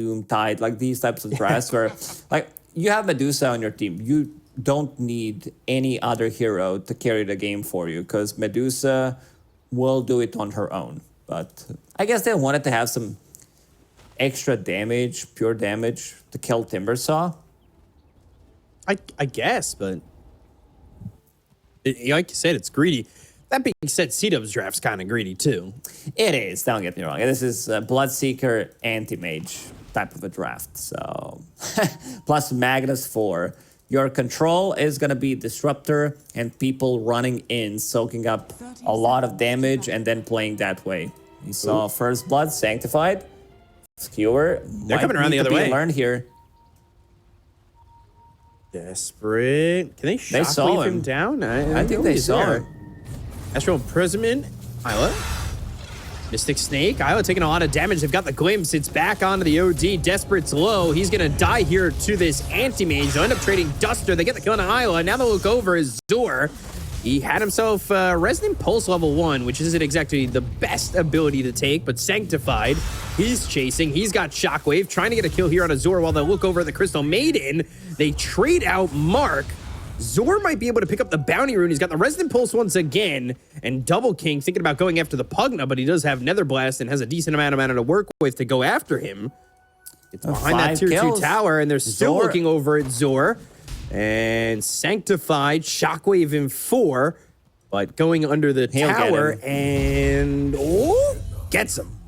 Doom, Tide, like these types of drafts where like you have Medusa on your team. You don't need any other hero to carry the game for you because Medusa will do it on her own. But I guess they wanted to have some extra damage, pure damage, to kill Timbersaw. I guess, but like you said, it's greedy. That being said, CDUB's draft's kind of greedy too. It is, don't get me wrong. This is a Bloodseeker anti-mage type of a draft. So, plus Magnus 4. Your control is going to be Disruptor and people running in, soaking up a lot of damage and then playing that way. You saw First Blood, Sanctified, Skewer. They're coming around the other way. Learned here. Desperate. Can they shockwave him down? I think they saw him. Astral Imprisonment. Isla. Mystic Snake. Isla taking a lot of damage. They've got the glimpse. It's back onto the OD. Desperate's low. He's going to die here to this anti-mage. They'll end up trading Duster. They get the kill on Isla. Now they'll look over as Zur. He had himself Resonant Pulse level 1, which isn't exactly the best ability to take, but Sanctified. He's chasing. He's got Shockwave, trying to get a kill here on Azor while they look over at the Crystal Maiden. They trade out Mark. Zor might be able to pick up the Bounty Rune. He's got the Resonant Pulse once again, and Double King thinking about going after the Pugna, but he does have Nether Blast and has a decent amount to work with to go after him. It's behind that tier 2 tower, and they're still looking over at Zor. And Sanctified, Shockwave in 4, but going under the tower and gets him.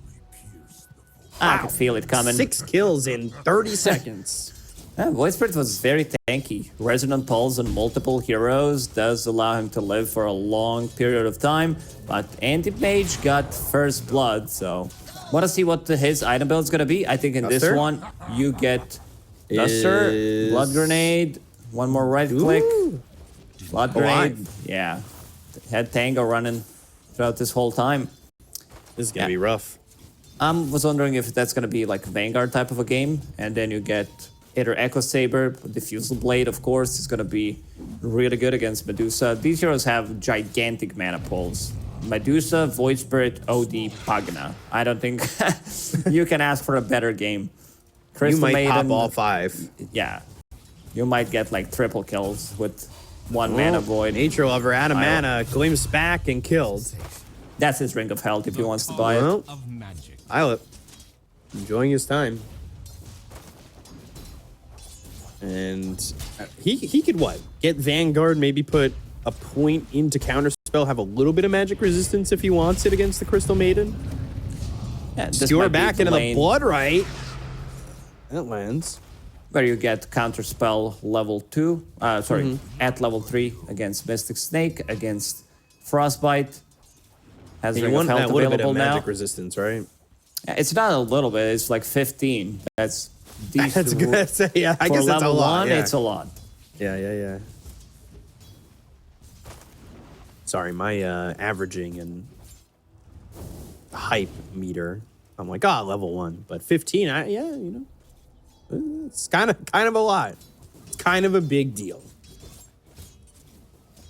I could feel it coming. 6 kills in 30 seconds. Void Spirit was very tanky. Resonant Pulse on multiple heroes does allow him to live for a long period of time, but Anti-Mage got First Blood, so want to see what his item build is going to be. I think in this one, you get Duster, Blood Grenade, one more right click, Blood Grenade. Yeah, had Tango running throughout this whole time. This is going to be rough. Was wondering if that's going to be like a Vanguard type of a game, and then you get either Echo Saber, Diffusal Blade, of course, is going to be really good against Medusa. These heroes have gigantic mana pools. Medusa, Void Spirit, OD, Pugna. I don't think you can ask for a better game. Crystal Maiden, pop all 5. Yeah. You might get like triple kills with one mana Void. Nature Lover out of mana, glimpse back and killed. That's his Ring of Health if he wants to buy it. Islet, enjoying his time. And he could what? Get Vanguard, maybe put a point into Counterspell, have a little bit of magic resistance if he wants it against the Crystal Maiden. Yeah, Skewer back into the Blood Right. That lands. Where you get Counterspell level 2, at level 3 against Mystic Snake, against Frostbite. Has Ring of Health available now. Magic resistance, right? It's not a little bit, it's like 15. That's decent. That's good. Yeah, I guess that's a lot. It's a lot. Yeah. Sorry, my averaging and hype meter, I'm like, level 1. But 15, it's kind of a lot. It's kind of a big deal.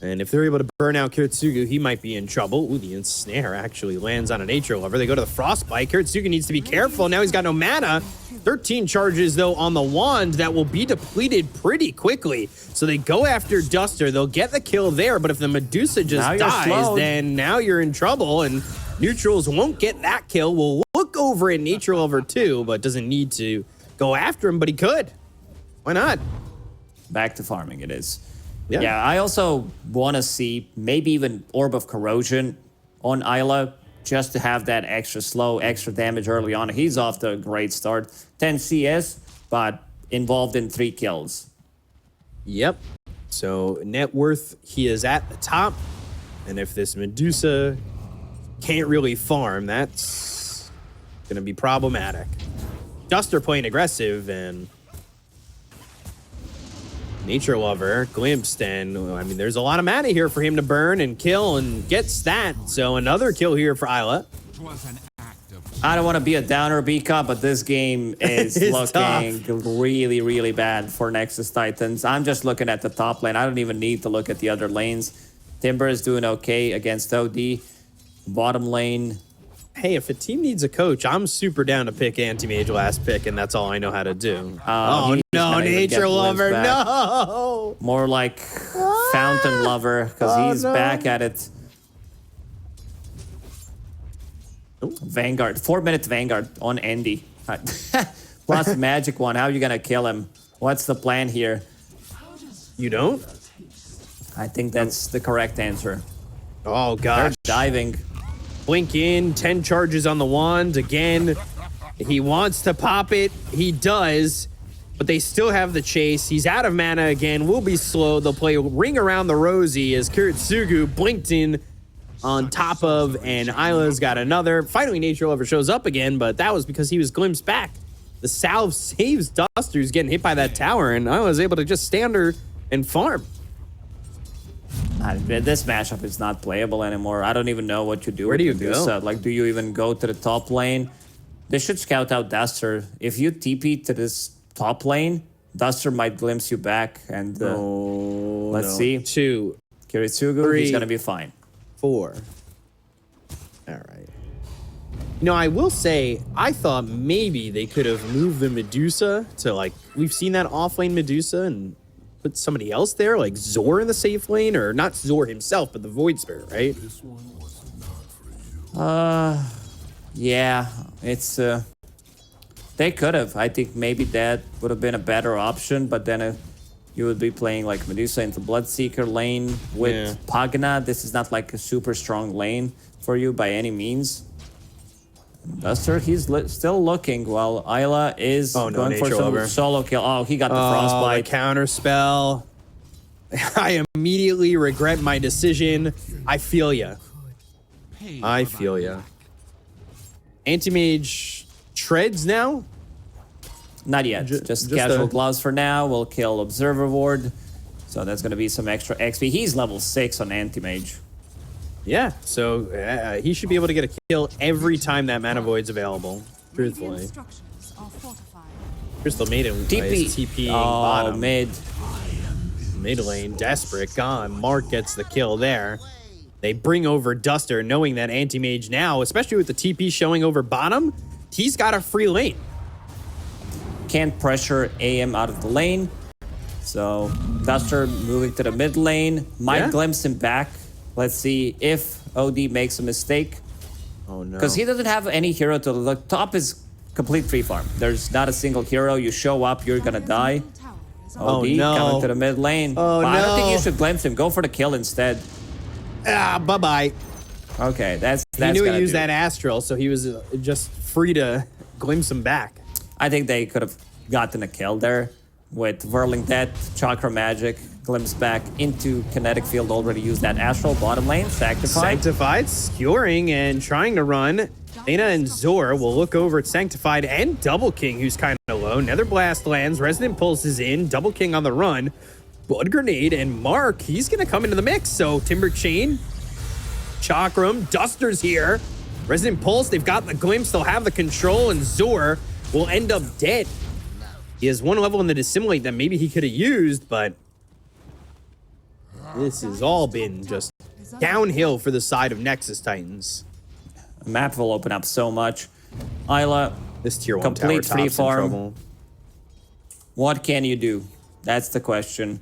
And if they're able to burn out Kiritsugu, he might be in trouble. Ooh, the Ensnare actually lands on a Nature Lover. They go to the Frostbite. Kiritsugu needs to be careful. Now he's got no mana. 13 charges, though, on the wand that will be depleted pretty quickly. So they go after Duster. They'll get the kill there, but if the Medusa just dies, then now you're in trouble, and neutrals won't get that kill. We'll look over at Nature Lover, too, but doesn't need to go after him, but he could. Why not? Back to farming it is. Yeah, I also want to see maybe even Orb of Corrosion on Isla, just to have that extra slow, extra damage early on. He's off to a great start. 10 CS, but involved in 3 kills. Yep. So net worth, he is at the top. And if this Medusa can't really farm, that's going to be problematic. Duster playing aggressive, and Nature Lover glimpsed, and I mean, there's a lot of mana here for him to burn and kill, and gets that. So another kill here for Isla. I don't want to be a downer, Bika, but this game is looking really, really bad for Nexus Titans. I'm just looking at the top lane. I don't even need to look at the other lanes. Timber is doing okay against OD. Bottom lane, Hey, if a team needs a coach, I'm super down to pick Anti-Mage last pick, and that's all I know how to do. Oh, he's no, gonna even Nature get Lover, Liz back. no! More like Fountain Lover, because he's back at it. Vanguard, 4-minute Vanguard on Andy. Plus Magic one. How are you gonna kill him? What's the plan here? You don't? I think that's the correct answer. Oh, They're gosh. diving. Blink in, 10 charges on the wand. Again, he wants to pop it. He does, but they still have the chase. He's out of mana again. Will be slow. They'll play Ring Around the Rosie as Kiritsugu blinked in on top of, and Isla's got another. Finally, Nature Lover shows up again, but that was because he was glimpsed back. The salve saves Duster, who's getting hit by that tower, and Isla was able to just stand her and farm. This matchup is not playable anymore. I don't even know what you do. Where do you Medusa. go? Like, do you even go to the top lane? They should scout out Duster. If you TP to this top lane, Duster might glimpse you back. And let's see. 2, Kiritsugu, 3. he's gonna be fine. 4. All right. You know, I will say, I thought maybe they could have moved the Medusa to, like, we've seen that off-lane Medusa and put somebody else there, like Zor in the safe lane, or not Zor himself, but the Void Spirit, right? Yeah, it's they could have. I think maybe that would have been a better option, but then you would be playing like Medusa into Bloodseeker lane with Pagana. This is not like a super strong lane for you by any means. Duster, he's still looking while Isla is going for some solo kill. Oh, he got the frostbite. The counter spell. I immediately regret my decision. I feel ya. I feel ya. Anti-Mage treads now? Not yet. Just casual gloves for now. We'll kill Observer Ward. So that's going to be some extra XP. He's level 6 on Anti-Mage. Yeah, so he should be able to get a kill every time that Mana Void's available, truthfully. Crystal Maiden is TPing bottom. Mid lane, desperate, gone. Mark gets the kill there. They bring over Duster, knowing that Anti-Mage now, especially with the TP showing over bottom, he's got a free lane. Can't pressure AM out of the lane. So Duster moving to the mid lane. Might glimpse him back. Let's see if OD makes a mistake. Oh no. Because he doesn't have any hero to look. Top is complete free farm. There's not a single hero. You show up, you're gonna die. OD coming to the mid lane. Oh no. I don't think you should glimpse him. Go for the kill instead. Bye-bye. Okay, that's he knew he used that Astral, so he was just free to glimpse him back. I think they could have gotten a kill there with Whirling Death, Chakra Magic, glimpse back into Kinetic Field, already used that Astral, bottom lane, Sanctified, skewering and trying to run. Dana and Zor will look over at Sanctified and Double King, who's kind of low. Nether Blast lands, Resonant Pulse is in, Double King on the run. Blood Grenade and Mark, he's going to come into the mix. So Timber Chain, Chakram, Duster's here. Resonant Pulse, they've got the glimpse, they'll have the control, and Zor will end up dead. He has one level in the Dissimulate that maybe he could have used, but this has all been just downhill for the side of Nexus Titans. The map will open up so much. Isla, this tier 1 complete tower free top's in farm. trouble. What can you do? That's the question.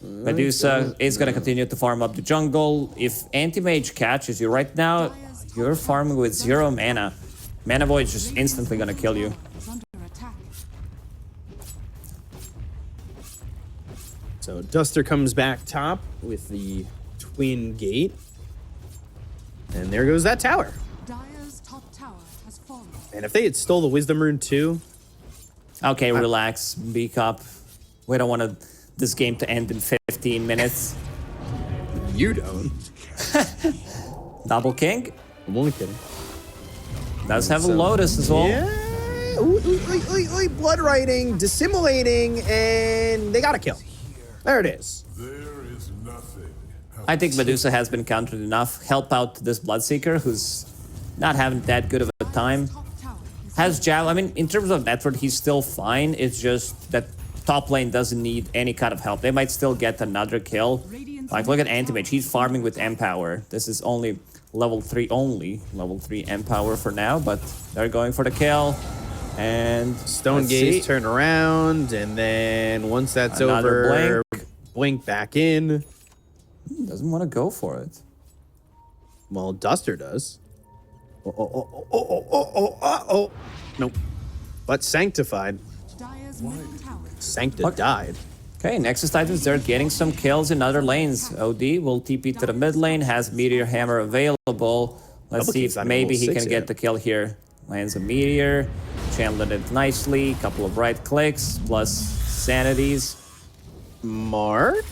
Medusa is going to continue to farm up the jungle. If Anti-Mage catches you right now, you're farming with 0 mana. Mana Void's just instantly going to kill you. So Duster comes back top with the Twin Gate. And there goes that tower. And if they had stole the Wisdom Rune too... Okay, relax, B-Cup. We don't want this game to end in 15 minutes. You don't. Double King. I'm only kidding. Does have a Lotus as well. Yeah. Blood Writing, Dissimulating, and they got a kill. There it is. There is nothing. I think Medusa has been countered enough. Help out this Bloodseeker, who's not having that good of a time. Has Jav, I mean, in terms of network, he's still fine. It's just that top lane doesn't need any kind of help. They might still get another kill. Like, look at Anti-Mage. He's farming with Empower. This is only level 3 only, level 3 Empower for now, but they're going for the kill. And Stone Gaze turn around, and then once that's over, blink back in. Doesn't want to go for it. Well, Duster does. Nope. But Sanctified. Sancta died. Okay, Nexus Titans, they're getting some kills in other lanes. OD will TP to the mid lane, has Meteor Hammer available. Let's see if maybe he can get the kill here. Lands a Meteor, channeled it nicely, couple of right clicks, plus Sanities. Mark,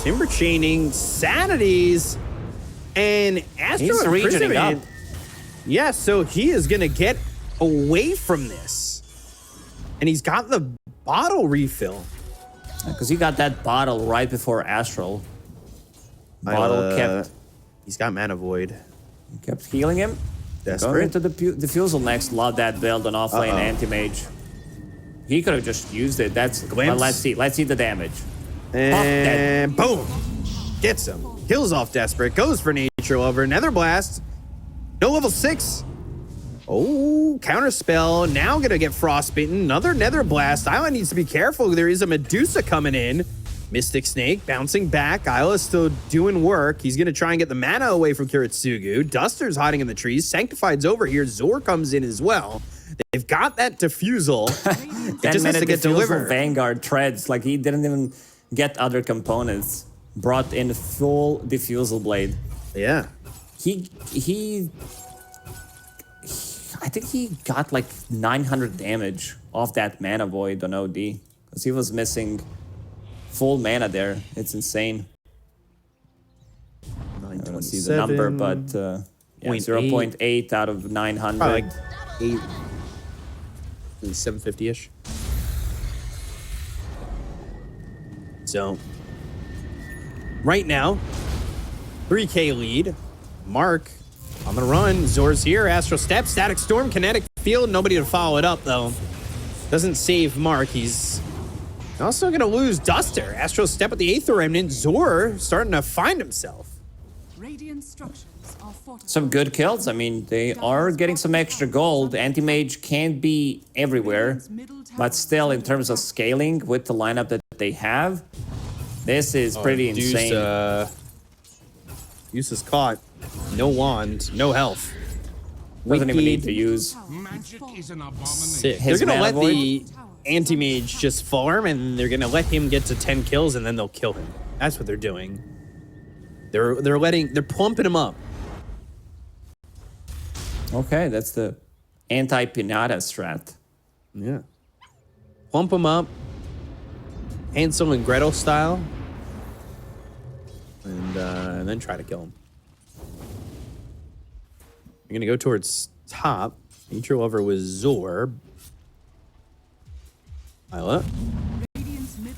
Timber Chaining, Sanities, and Astro Imprisonment up. Yeah, so he is going to get away from this. And he's got the bottle refill. Because he got that bottle right before Astral. Bottle kept... He's got Mana Void. Kept healing him. Desperate. Going into the Diffusal next. Love that build on offlane anti-mage. He could have just used it. That's... Well, let's see. Let's see the damage. And boom. Gets him. Kills off Desperate. Goes for Nature Lover. Nether Blast. No level 6. Oh, Counterspell. Now gonna get Frostbitten. Another Nether Blast. Isla needs to be careful. There is a Medusa coming in. Mystic Snake bouncing back. Isla's still doing work. He's gonna try and get the mana away from Kiritsugu. Duster's hiding in the trees. Sanctified's over here. Zor comes in as well. They've got that Diffusal. It just has to get delivered. Vanguard treads. Like, he didn't even get other components. Brought in full Diffusal Blade. Yeah. I think he got like 900 damage off that Mana Void on OD. Because he was missing full mana there. It's insane. I don't see the number, but yeah, 0.8 out of 900. Probably like 8, 750-ish. So, right now, 3K lead. Mark on the run. Zor's here. Astral Step, Static Storm, Kinetic Field. Nobody to follow it up, though. Doesn't save Mark. He's also going to lose Duster. Astral Step at the Aether Remnant. Zor starting to find himself. Some good kills. I mean, they are getting some extra gold. Anti-Mage can't be everywhere. But still, in terms of scaling with the lineup that they have, this is pretty insane. Deuce is caught. No wand, no health. Doesn't even need to use. Sick. They're gonna let the anti-mage just farm, and they're gonna let him get to 10 kills, and then they'll kill him. That's what they're doing. They're pumping him up. Okay, that's the anti-Pinata strat. Yeah. Pump him up. Hansel and Gretel style. And then try to kill him. You're gonna go towards top. Nature Lover with Zor. Isla.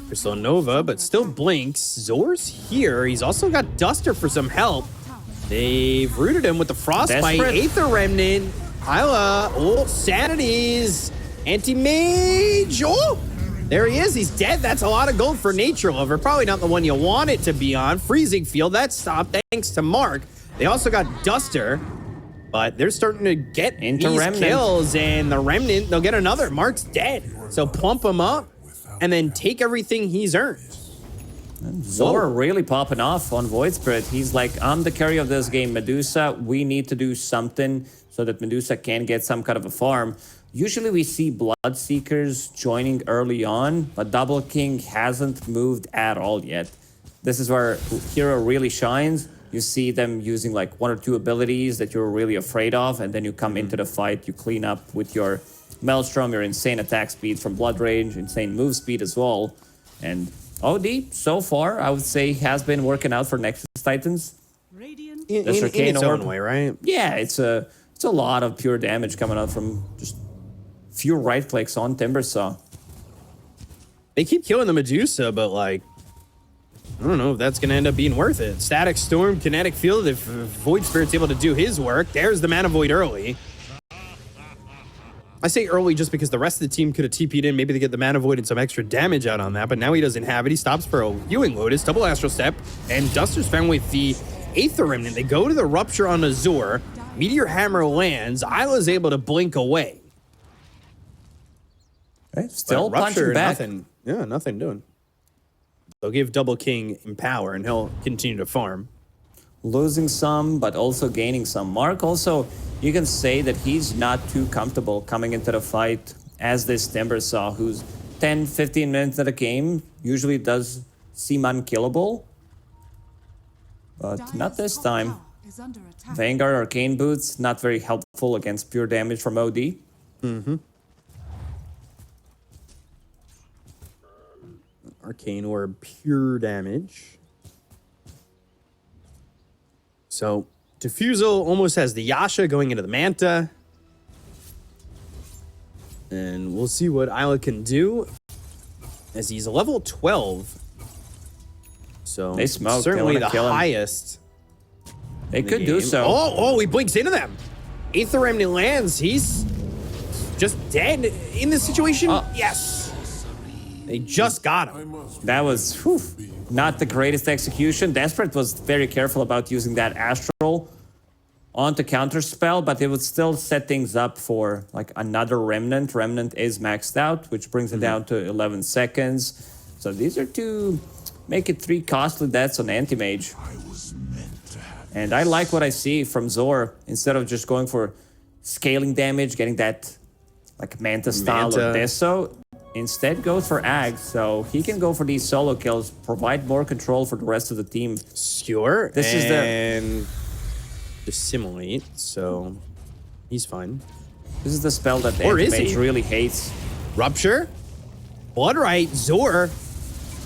Crystal Nova, but still blinks. Zor's here. He's also got Duster for some help. They've rooted him with the Frostbite. Aether Remnant. Isla. Oh, Sanities. Anti-Mage. Oh! There he is. He's dead. That's a lot of gold for Nature Lover. Probably not the one you want it to be on. Freezing Field. That stopped thanks to Mark. They also got Duster. But they're starting to get into these kills. And the Remnant, they'll get another. Mark's dead. So plump him up. And then take everything he's earned. Zor really popping off on Void Spirit. He's like, I'm the carry of this game, Medusa. We need to do something so that Medusa can get some kind of a farm. Usually we see Bloodseekers joining early on, but Double King hasn't moved at all yet. This is where Hero really shines. You see them using like 1 or 2 abilities that you're really afraid of, and then you come into the fight, you clean up with your Maelstrom, your insane attack speed from Blood Rage, insane move speed as well. And OD, so far, I would say, has been working out for Nexus Titans. In its own way, right? Yeah, it's a lot of pure damage coming out from just few right clicks on Timbersaw. They keep killing the Medusa, but like, I don't know if that's going to end up being worth it. Static Storm, Kinetic Field, if Void Spirit's able to do his work, there's the Mana Void early. I say early just because the rest of the team could have TP'd in. Maybe they get the Mana Void and some extra damage out on that, but now he doesn't have it. He stops for a Healing Lotus, double Astral Step, and Duster's found with the Aether Remnant. They go to the Rupture on Azure. Meteor Hammer lands. Isla's able to blink away. Okay, still punching back. Nothing doing. They'll give Double King Empower, and he'll continue to farm. Losing some, but also gaining some. Mark also, you can say that he's not too comfortable coming into the fight as this Timbersaw, who's 10, 15 minutes of the game, usually does seem unkillable. But not this time. Vanguard Arcane Boots, not very helpful against pure damage from OD. Arcane Orb, pure damage. So, Diffusal almost has the Yasha going into the Manta. And we'll see what Isla can do, as he's a level 12. So, they smoke. certainly they the highest. They could do so. Oh, he blinks into them. Aether Remnant lands. He's just dead in this situation. Yes. They just got him. That was not the greatest execution. Desperate was very careful about using that Astral onto counterspell, but it would still set things up for like another Remnant. Remnant is maxed out, which brings it down to 11 seconds. So these are to make it 3 costly deaths on Anti-Mage. And I like what I see from Zor. Instead of just going for scaling damage, getting that like Manta style of Deso, instead goes for Ag, so he can go for these solo kills, provide more control for the rest of the team. Skewer this is the Dissimulate, so he's fine. This is the spell that the Anti-Mage really hates. Rupture, Bloodright, Zor,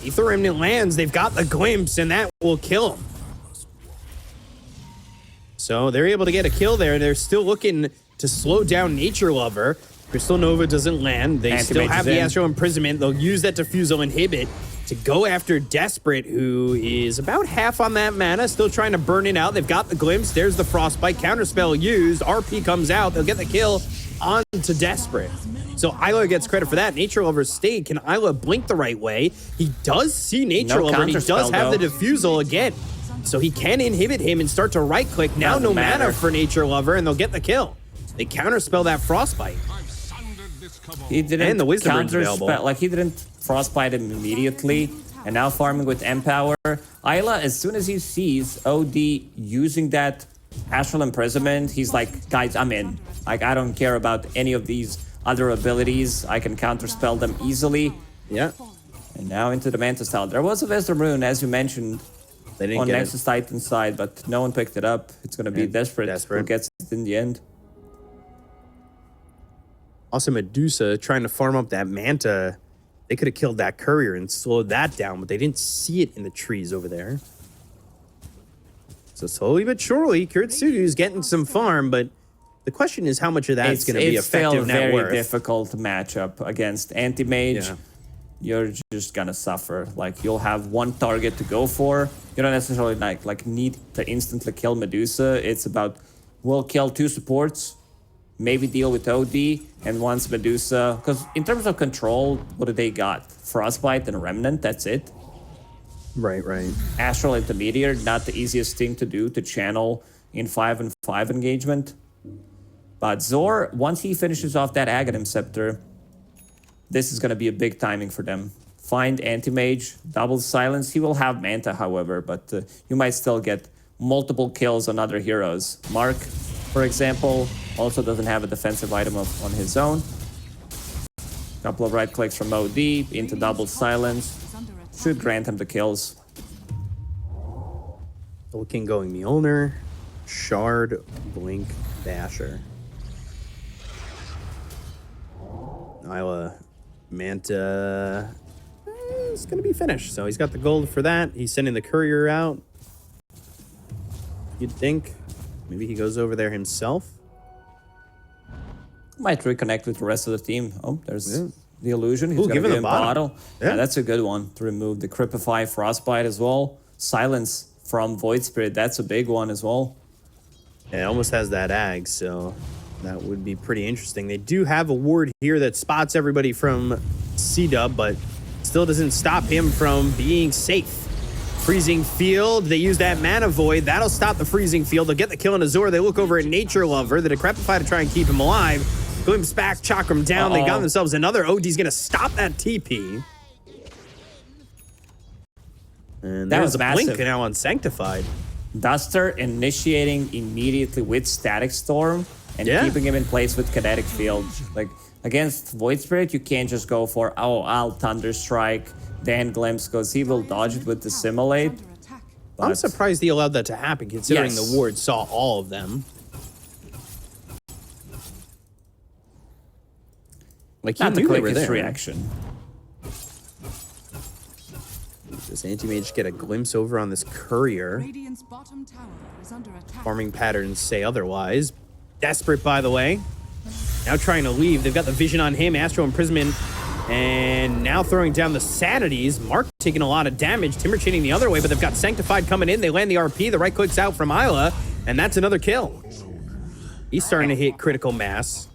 Aether Remnant lands. They've got the glimpse, and that will kill him. So they're able to get a kill there. They're still looking to slow down Nature Lover. Crystal Nova doesn't land. They still have the Astral Imprisonment. They'll use that Diffusal Inhibit to go after Desperate, who is about half on that mana, still trying to burn it out. They've got the Glimpse. There's the Frostbite. Counterspell used. RP comes out. They'll get the kill onto Desperate. So Isla gets credit for that. Nature Lover stayed. Can Isla blink the right way? He does see Nature Lover, and he does have the Diffusal again. So he can inhibit him and start to right-click. Now no mana for Nature Lover, and they'll get the kill. They counterspell that Frostbite. He didn't and the Wisdom counterspell, like he didn't frostbite him immediately, and now farming with Empower. Isla, as soon as he sees OD using that Astral Imprisonment, he's like, guys, I'm in. Like, I don't care about any of these other abilities. I can counterspell them easily. Yeah. And now into the Manta style. There was a Wisdom Rune, as you mentioned, on Nexus Titans side, but no one picked it up. It's going to be Desperate who gets it in the end. Also, Medusa trying to farm up that Manta. They could have killed that Courier and slowed that down, but they didn't see it in the trees over there. So slowly but surely, Kurtsugu's getting some farm, but the question is how much of that is going to be effective net worth. It's a very difficult matchup against Anti-Mage. Yeah. You're just going to suffer. Like, you'll have one target to go for. You don't necessarily like need to instantly kill Medusa. It's about, we'll kill 2 supports, maybe deal with OD, and once Medusa... Because in terms of control, what do they got? Frostbite and Remnant, that's it. Right. Astral Intermediate, not the easiest thing to do to channel in 5-on-5 engagement. But Zor, once he finishes off that Aghanim Scepter, this is going to be a big timing for them. Find Anti-Mage, double silence. He will have Manta, however, but you might still get multiple kills on other heroes. Mark, for example, also doesn't have a defensive item on his own. Couple of right clicks from OD into double silence. Should grant him the kills. King going Mjolnir, Shard, Blink, Dasher. Isla, Manta is going to be finished. So he's got the gold for that. He's sending the Courier out. You'd think maybe he goes over there himself. Might reconnect with the rest of the team. Oh, there's the illusion. He's going to give him bottle. Yeah, that's a good one to remove. The Cripify, Frostbite as well. Silence from Void Spirit. That's a big one as well. Yeah, it almost has that Ag, so that would be pretty interesting. They do have a ward here that spots everybody from CDUB, but still doesn't stop him from being safe. Freezing Field. They use that Mana Void. That'll stop the Freezing Field. They'll get the kill on Azor. They look over at Nature Lover, the Decrepify to try and keep him alive. Glimpse back, Chakram down. They got themselves another. OD's going to stop that TP. And That there's was a massive. blink now on Sanctified. Duster initiating immediately with Static Storm and keeping him in place with Kinetic Field. Like, against Void Spirit, you can't just go for, oh, I'll Thunder Strike, then Glimpse, because he will dodge it with Dissimulate. I'm surprised he allowed that to happen, considering the ward saw all of them. Like, he Not the knew they were quickest there. reaction. Does Anti-Mage get a glimpse over on this Courier? Radiant's bottom tower is under attack. Farming patterns say otherwise. Desperate, by the way. Now trying to leave. They've got the vision on him. Astral Imprisonment. And now throwing down the Sanities. Mark taking a lot of damage. Timber chaining the other way, but they've got Sanctified coming in. They land the RP. The right click's out from Isla. And that's another kill. He's starting to hit critical mass.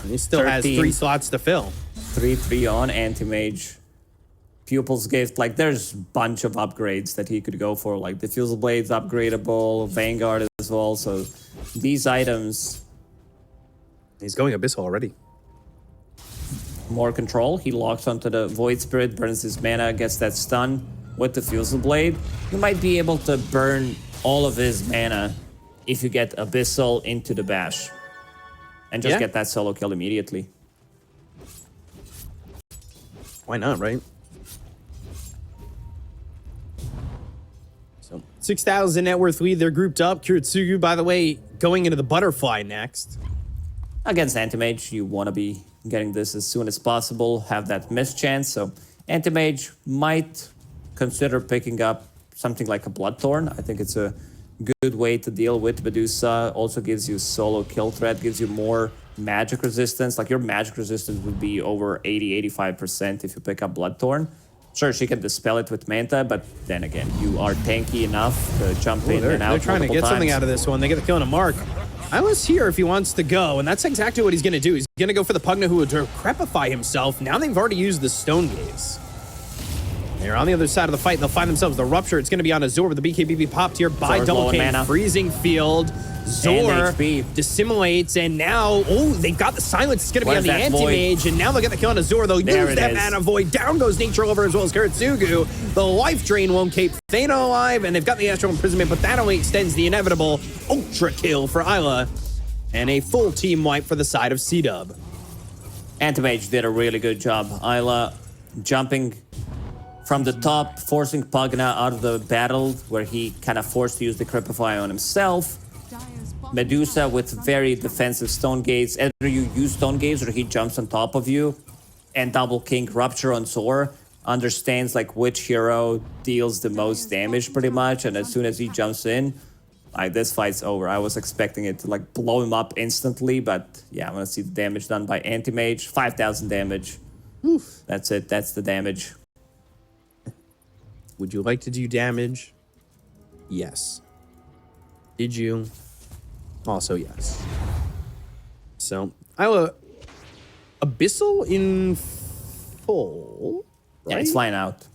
He still has 3 slots to fill. 3-3 on Anti-Mage. Pupil's Gift, like there's a bunch of upgrades that he could go for, like Diffusal Blade's upgradable, Vanguard as well, so these items... He's going Abyssal already. More control, he locks onto the Void Spirit, burns his mana, gets that stun with Diffusal Blade. You might be able to burn all of his mana if you get Abyssal into the Bash. And just get that solo kill immediately. Why not, right? 6,000 net worth lead. They're grouped up. Kuretsugu, by the way, going into the Butterfly next. Against Anti-Mage, you want to be getting this as soon as possible, have that miss chance. So Anti-Mage might consider picking up something like a Bloodthorn. I think it's a good way to deal with Medusa. Also gives you solo kill threat, gives you more magic resistance. Like your magic resistance would be over 80-85% if you pick up Bloodthorn. Sure, she can dispel it with Manta, but then again, you are tanky enough to jump in and out. They're trying to get something out of this one. They get the kill on a Mark. Isla's here if he wants to go, and that's exactly what he's going to do. He's going to go for the Pugna, who will decrepify himself. Now they've already used the Stone Gaze. They're on the other side of the fight. They'll find themselves the Rupture. It's going to be on Azor with the BKB popped here by Zor's Double low in K. mana. Freezing Field. Zor dissimulates, and now, they've got the Silence. It's going to be on the Anti-Mage, and now they'll get the kill on Azor. They'll use that Mana Void. Down goes Nature Lover as well as Kuretsugu. The Life Drain won't keep Thana alive, and they've got the Astral Imprisonment, but that only extends the inevitable Ultra Kill for Isla, and a full team wipe for the side of CDUB. Anti-Mage did a really good job. Isla jumping from the top, forcing Pugna out of the battle, where he kind of forced to use the Decrepify on himself. Medusa with very defensive Stone Gaze. Either you use Stone Gaze or he jumps on top of you. And Double King Rupture on Zor understands like which hero deals the most damage pretty much. And as soon as he jumps in, like this fight's over. I was expecting it to like blow him up instantly, but yeah, I'm gonna see the damage done by Anti-Mage. 5,000 damage. Oof. That's it. That's the damage. Would you like to do damage? Yes. Did you? Also, yes. So, Isla, Abyssal in full, right? Yeah, it's flying out.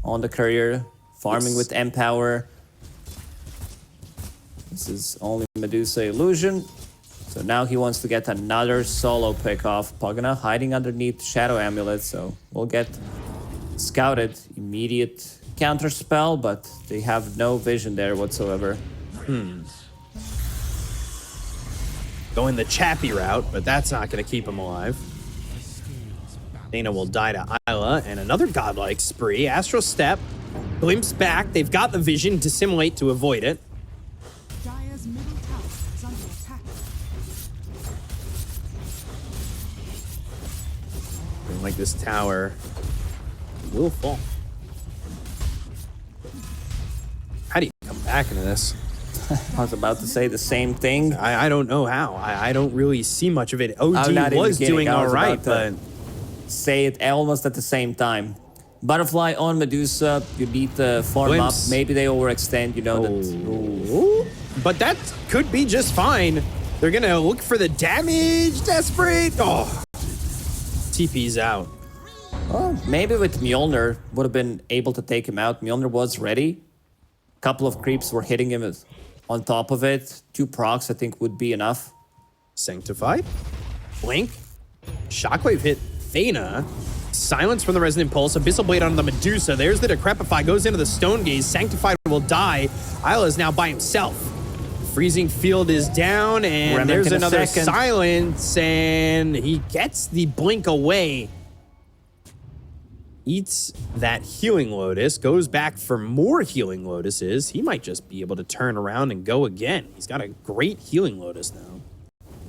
On the Courier, farming with Empower. This is only Medusa Illusion. So now he wants to get another solo pick off Pugna, hiding underneath Shadow Amulet. So we'll get scouted, immediate counter spell, but they have no vision there whatsoever. Going the Chappie route, but that's not going to keep him alive. Dana will die to Isla, and another godlike spree. Astral Step, glimpse back. They've got the vision, dissimulate to avoid it. Dire's middle tower is under attack. And like this tower will fall. How do you come back into this? I was about to say the same thing. I don't know how. I don't really see much of it. OG was doing all right, but... Say it almost at the same time. Butterfly on Medusa, you need to farm up. Maybe they overextend, you know. Ooh. But that could be just fine. They're going to look for the damage. Desperate. Oh. TP's out. Oh, maybe with Mjolnir would have been able to take him out. Mjolnir was ready. A couple of creeps were hitting him on top of it. 2 procs, I think, would be enough. Sanctified. Blink. Shockwave hit Thena. Silence from the Resonant Pulse. Abyssal Blade on the Medusa. There's the Decrepify. Goes into the Stone Gaze. Sanctified will die. Isla is now by himself. Freezing Field is down, and Remnant there's in a another second. Silence, and he gets the Blink away. Eats that Healing Lotus. Goes back for more Healing Lotuses. He might just be able to turn around and go again. He's got a great Healing Lotus now.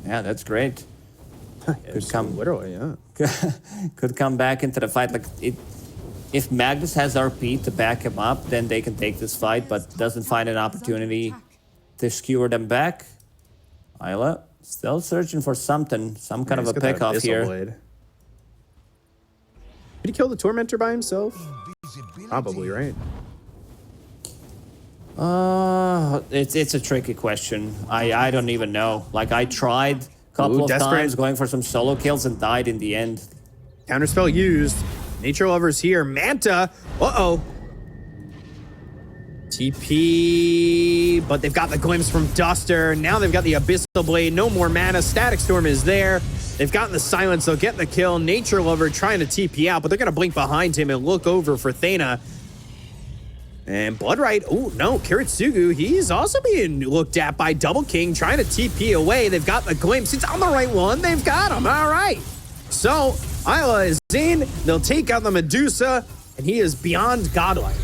Yeah, that's great. Could come literally, yeah. Could come back into the fight. Like if Magnus has RP to back him up, then they can take this fight, but doesn't find an opportunity to skewer them back. Isla still searching for something, some kind of a pickoff here. Blade. Did he kill the Tormentor by himself? Probably, right? It's a tricky question. I don't even know. Like I tried a couple of times going for some solo kills and died in the end. Counterspell used. Nature Lover's here. Manta. Uh-oh. TP. But they've got the glimpse from Duster. Now they've got the Abyssal Blade. No more mana. Static Storm is there. They've gotten the silence. They'll get the kill. Nature Lover trying to TP out, but they're going to blink behind him and look over for Thena. And Bloodright, oh no, Kiritsugu, he's also being looked at by Double King, trying to TP away. They've got the glimpse. It's on the right one. They've got him. All right. So Isla is in. They'll take out the Medusa, and he is beyond godlike.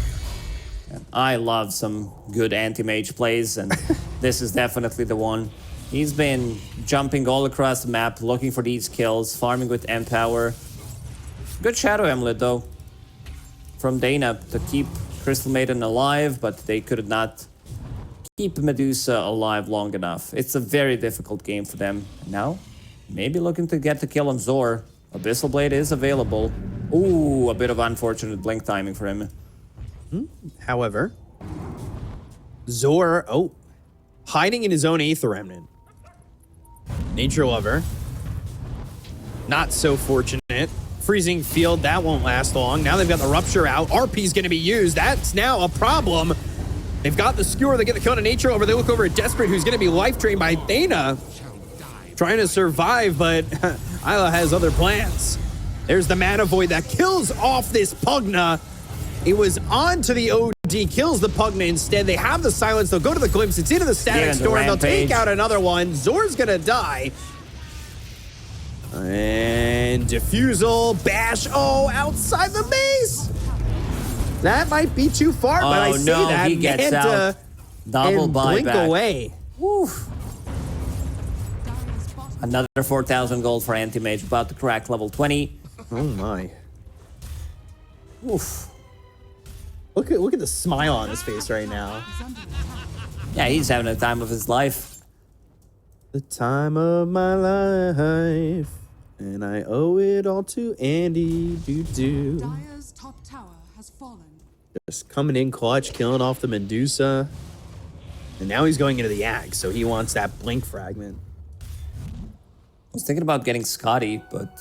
I love some good anti-mage plays, and this is definitely the one. He's been jumping all across the map, looking for these kills, farming with Empower. Good Shadow Amulet, though, from Dana to keep Crystal Maiden alive, but they could not keep Medusa alive long enough. It's a very difficult game for them. Now, maybe looking to get the kill on Zor. Abyssal Blade is available. Ooh, a bit of unfortunate blink timing for him. However, Zor, hiding in his own Aether Remnant. Nature Lover, not so fortunate. Freezing Field, that won't last long. Now they've got the Rupture out. RP's going to be used. That's now a problem. They've got the Skewer. They get the kill on Nature Lover. They look over at Desperate, who's going to be life drained by Thena. Trying to survive, but Isla has other plans. There's the Mana Void that kills off this Pugna. It was on to the OD, kills the Pugna instead. They have the silence. They'll go to the glimpse. It's into the Static Storm. They'll take out another one. Zor's going to die. And Diffusal, Bash, outside the base. That might be too far, but I see that. He gets out. Double blink buyback. Away. Woo. Another 4,000 gold for Anti-Mage, about to crack level 20. Oh my. Oof. Look at the smile on his face right now. Yeah, he's having the time of his life. The time of my life, and I owe it all to Andy. Dire's top tower has fallen. Just coming in clutch, killing off the Medusa. And now he's going into the Ag, so he wants that Blink Fragment. I was thinking about getting Scotty, but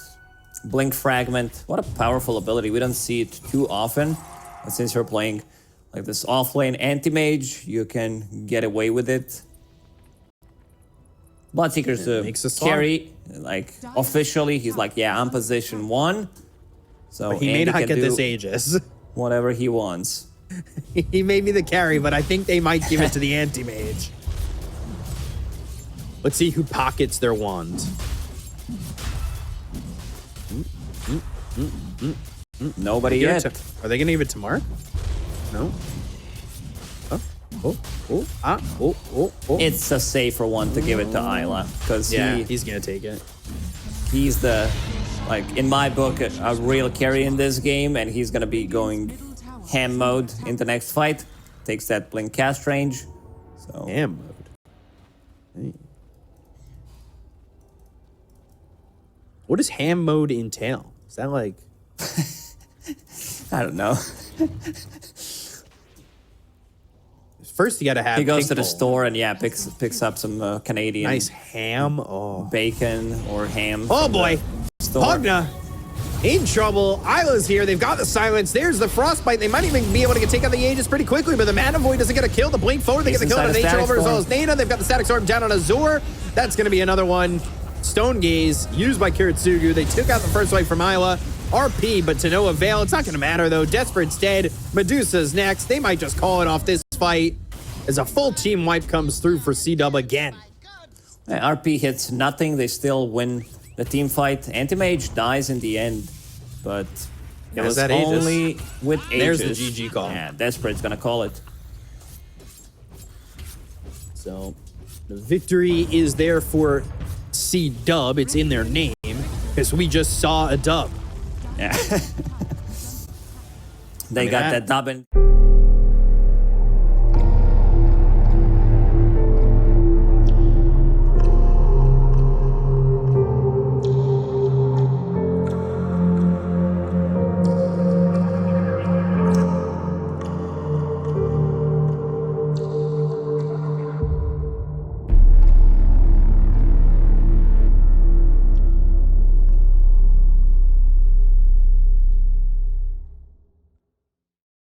Blink Fragment, what a powerful ability. We don't see it too often. But since you're playing like this off-lane anti-mage, you can get away with it. Bloodseeker's to carry, like, officially, he's like, yeah, I'm position 1. So but he may not get this Aegis. Whatever he wants. He may be the carry, but I think they might give it to the anti-mage. Let's see who pockets their wand. Nobody yet. Are they going to give it to Mark? No. It's a safer one to give it to Isla, because he's going to take it. He's the, like, in my book, a real carry in this game, and he's going to be going ham mode in the next fight. Takes that blink cast range. So ham mode. Hey. What does ham mode entail? Is that like... I don't know. First, you got to have. He goes to the store and picks up some Canadian nice ham, bacon or ham. Oh boy, Pugna in trouble. Isla's here. They've got the silence. There's the frostbite. They might even be able to take out the Aegis pretty quickly, but the Mana Void doesn't get a kill. The Blink Forward, they get the kill on Nature over as well as Nana. They've got the Static Storm down on Azure. That's going to be another one. Stone Gaze used by Kiritsugu. They took out the first wipe from Isla. RP, but to no avail. It's not going to matter, though. Desperate's dead. Medusa's next. They might just call it off this fight as a full team wipe comes through for CDUB again. RP hits nothing. They still win the team fight. Anti-Mage dies in the end, but it was that Aegis? only with Aegis. There's the GG call. Yeah, Desperate's gonna call it. So the victory is there for CDUB. It's in their name because we just saw a dub. Yeah. They I mean, got that dub in.